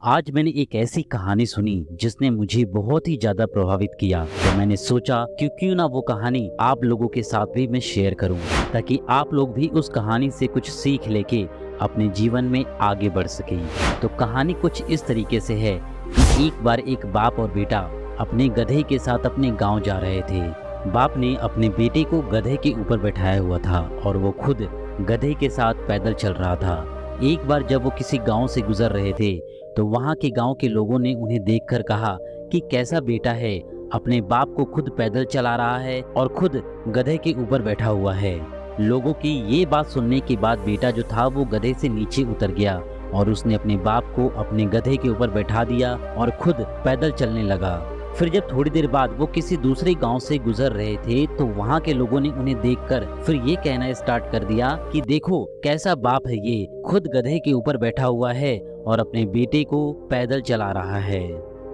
आज मैंने एक ऐसी कहानी सुनी जिसने मुझे बहुत ही ज्यादा प्रभावित किया। तो मैंने सोचा क्यों ना वो कहानी आप लोगों के साथ भी मैं शेयर करूं, ताकि आप लोग भी उस कहानी से कुछ सीख लेके अपने जीवन में आगे बढ़ सकें। तो कहानी कुछ इस तरीके से है कि एक बार एक बाप और बेटा अपने गधे के साथ अपने गाँव जा रहे थे। बाप ने अपने बेटे को गधे के ऊपर बैठाया हुआ था और वो खुद गधे के साथ पैदल चल रहा था। एक बार जब वो किसी गांव से गुजर रहे थे तो वहां के गांव के लोगों ने उन्हें देखकर कहा कि कैसा बेटा है, अपने बाप को खुद पैदल चला रहा है और खुद गधे के ऊपर बैठा हुआ है। लोगों की ये बात सुनने के बाद बेटा जो था वो गधे से नीचे उतर गया और उसने अपने बाप को अपने गधे के ऊपर बैठा दिया और खुद पैदल चलने लगा। फिर जब थोड़ी देर बाद वो किसी दूसरे गांव से गुजर रहे थे तो वहां के लोगों ने उन्हें देखकर फिर ये कहना स्टार्ट कर दिया कि देखो कैसा बाप है, ये खुद गधे के ऊपर बैठा हुआ है और अपने बेटे को पैदल चला रहा है।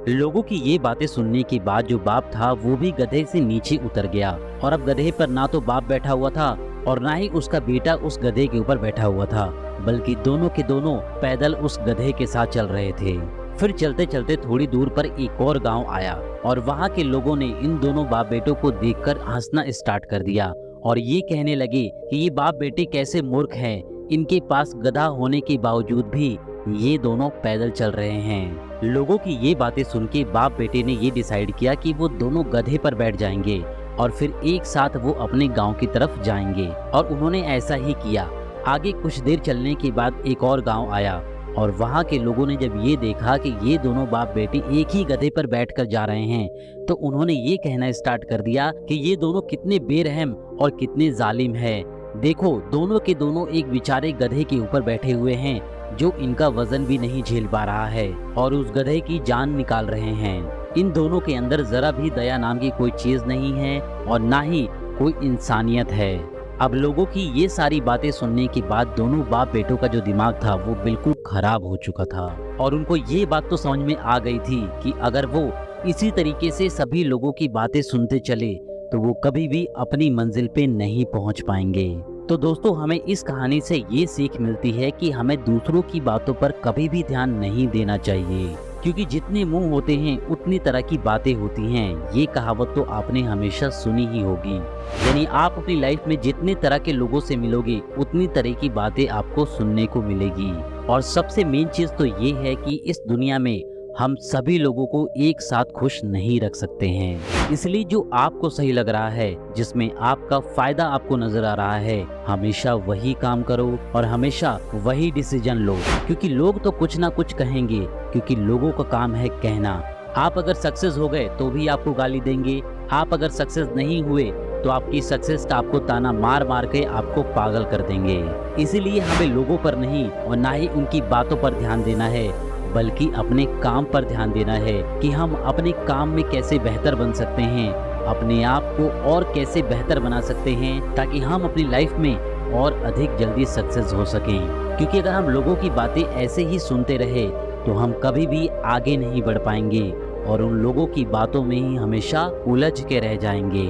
लोगों की ये बातें सुनने के बाद जो बाप था वो भी गधे से नीचे उतर गया और अब गधे पर ना तो बाप बैठा हुआ था और ना ही उसका बेटा उस गधे के ऊपर बैठा हुआ था, बल्कि दोनों के दोनों पैदल उस गधे के साथ चल रहे थे। फिर चलते चलते थोड़ी दूर पर एक और गांव आया और वहां के लोगों ने इन दोनों बाप बेटों को देखकर हंसना स्टार्ट कर दिया और ये कहने लगे कि ये बाप बेटे कैसे मूर्ख हैं, इनके पास गधा होने के बावजूद भी ये दोनों पैदल चल रहे हैं। लोगों की ये बातें सुन के बाप बेटे ने ये डिसाइड किया कि वो दोनों गधे पर बैठ जाएंगे और फिर एक साथ वो अपने गाँव की तरफ जाएंगे और उन्होंने ऐसा ही किया। आगे कुछ देर चलने के बाद एक और गाँव आया और वहाँ के लोगों ने जब ये देखा कि ये दोनों बाप बेटे एक ही गधे पर बैठकर जा रहे हैं तो उन्होंने ये कहना स्टार्ट कर दिया कि ये दोनों कितने बेरहम और कितने जालिम हैं। देखो दोनों के दोनों एक बेचारे गधे के ऊपर बैठे हुए हैं जो इनका वजन भी नहीं झेल पा रहा है और उस गधे की जान निकाल रहे हैं। इन दोनों के अंदर जरा भी दया नाम की कोई चीज नहीं है और ना ही कोई इंसानियत है। अब लोगों की ये सारी बातें सुनने के बाद दोनों बाप बेटों का जो दिमाग था वो बिल्कुल खराब हो चुका था और उनको ये बात तो समझ में आ गई थी कि अगर वो इसी तरीके से सभी लोगों की बातें सुनते चले तो वो कभी भी अपनी मंजिल पे नहीं पहुंच पाएंगे। तो दोस्तों हमें इस कहानी से ये सीख मिलती है कि हमें दूसरों की बातों पर कभी भी ध्यान नहीं देना चाहिए, क्योंकि जितने मुंह होते हैं उतनी तरह की बातें होती हैं। ये कहावत तो आपने हमेशा सुनी ही होगी। यानी आप अपनी लाइफ में जितने तरह के लोगों से मिलोगे उतनी तरह की बातें आपको सुनने को मिलेगी। और सबसे मेन चीज तो ये है कि इस दुनिया में हम सभी लोगों को एक साथ खुश नहीं रख सकते हैं। इसलिए जो आपको सही लग रहा है, जिसमें आपका फायदा आपको नजर आ रहा है, हमेशा वही काम करो और हमेशा वही डिसीजन लो, क्योंकि लोग तो कुछ ना कुछ कहेंगे, क्योंकि लोगों का काम है कहना। आप अगर सक्सेस हो गए तो भी आपको गाली देंगे, आप अगर सक्सेस नहीं हुए तो आपकी सक्सेस का आपको ताना मार मार के आपको पागल कर देंगे। इसीलिए हमें लोगों पर नहीं और ना ही उनकी बातों पर ध्यान देना है, बल्कि अपने काम पर ध्यान देना है कि हम अपने काम में कैसे बेहतर बन सकते हैं, अपने आप को और कैसे बेहतर बना सकते हैं, ताकि हम अपनी लाइफ में और अधिक जल्दी सक्सेस हो सकें। क्योंकि अगर हम लोगों की बातें ऐसे ही सुनते रहे तो हम कभी भी आगे नहीं बढ़ पाएंगे और उन लोगों की बातों में ही हमेशा उलझ के रह जाएंगे।